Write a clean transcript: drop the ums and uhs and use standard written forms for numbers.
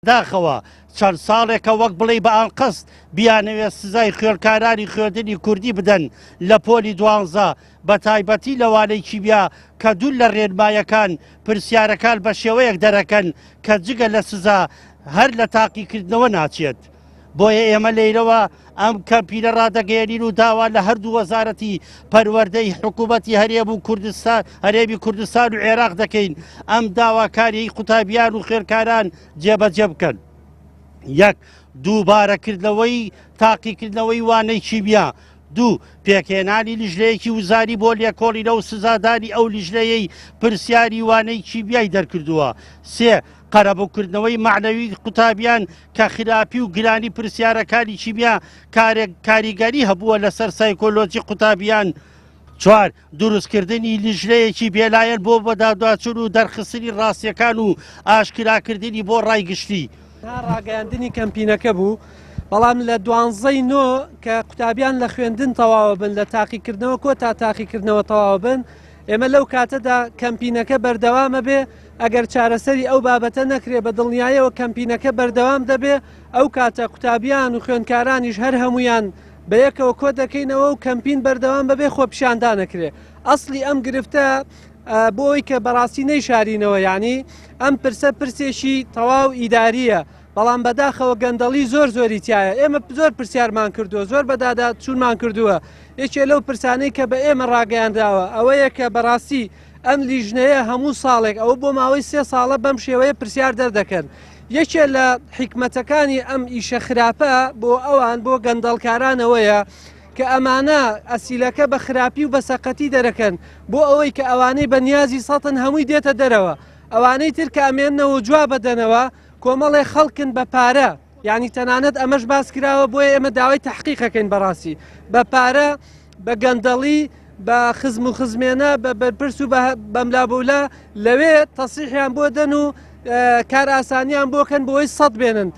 داخەوە چەند ساڵێکە وەک بڵێ بە ئاڵقەست بیانەوێت سزای خوێندکارانی خوێندنی کوردی بدەن لە پۆلی 12 بە تایبەتی لەوانەیەکی بیا کە دوور لە ڕێنمایەکان پرسیارەکان بە شێوەیەک دەرەکەن کە جگە لە سزا هەر لە تاقیکردنەوە ناچێت. بۆیە ئێمە لەیرەوە ئەم کەمپینە ڕادەگەیەنین و داوا لە هەردوو وەزارەتی پەروەردەی حکوومەتی هەرێمی کوردستان و عێراق دەکەین ئەم داواکاری قوتابیان و خوێندکاران جێبەجێ بکەن. یەک دووبارەکردنەوەی تاقیکردنەوەی وانەی کیمیا، دوو پێکهێنانی لیژنەیەکی وزاری بۆ لێکۆڵینە و سزاداری ئەو لیژنەیەی پرسیاری وانەی کیمیای دەرکردووە، سێ قەرەبووکردنەوەی معنەوی قوتابیان کە خراپی و گرانی پرسیارەکانی کیمیا کاریگەری هەبووە لەسەر سایکۆلۆجی قوتابیان، چوار دروستکردنی لیژنەیەکی بێلایەن بۆ بەدادواچوون و دەرخستنی ڕاستیەکان و ئاشکراکردنی بۆ ڕایگشتی. ڕاگەیاندنی کەمپینەکە بوو، بەڵام لە 12ی نۆ کە قوتابیان لە خوێندن تەواوە بن لە تاقیکردنەوە کۆ تا تاقیکردنەوە تەواو بن، ئێمە لەو کاتەدا کەمپینەکە بەردەوامە بێ ئەگەر چارەسەری ئەو بابەتە نەکرێ بە دڵنیاییەوە کەمپینەکە بەردەوام دەبێ، ئەو کاتە قوتابیان و خوێندکارانیش هەر هەمویان بەیەکەوە کۆ دەکەینەوە و کەمپین بەردەوام بەبێ خۆپیشاندانەکرێ. ئەسڵی ئەم گرفتە بۆی کە بەڕاستی نەیشارینەوە، یعنی ئەم پرسە پرسێکی تەواو ئیداریە، بەڵام بەداخەوە گەندەڵی زۆری تایە. ئێمە زۆر پرسیارمان کردووە، زۆر بەدادا چوونمان کردووە. یەکێ لەو پرسانەی کە بە ئێمە ڕاگەیاندراوە ئەوەیە کە بەڕاستی ئەم لیژنەیە هەموو ساڵێک ئەوە بۆ ماوەی 3 ساڵە بەم شێوەیە پرسیار دەردەکەن. یەکێ لە حیکمەتەکانی ئەم ئیشە خراپە بۆ ئەوان بۆ گەندەڵکارانەوەیە کە ئەمانە ئەسیلەکە بە خراپی و بە سەقەتی دەرەکەن بۆ ئەوەی کە ئەوانەی بە نیازی سەتن هەمووی دێتە دەرەوە، ئەوانەی تر کە ئەمێننەوە جوا بدەنەوە کۆمەڵێ خەڵکن بە پارە، یعنی تەنانەت ئەمەش باس کراوە بۆیە ئێمە داوای تەحقیقەکەین بەڕاستی بە پارە، بە گەندەڵی، بە خزم و خزمێنە، بە بەرپرس و بەملابوولا لەوێ تەسیحیان بۆ دەن و کار ئاسانیان بۆکەن بۆی سەد بێنن.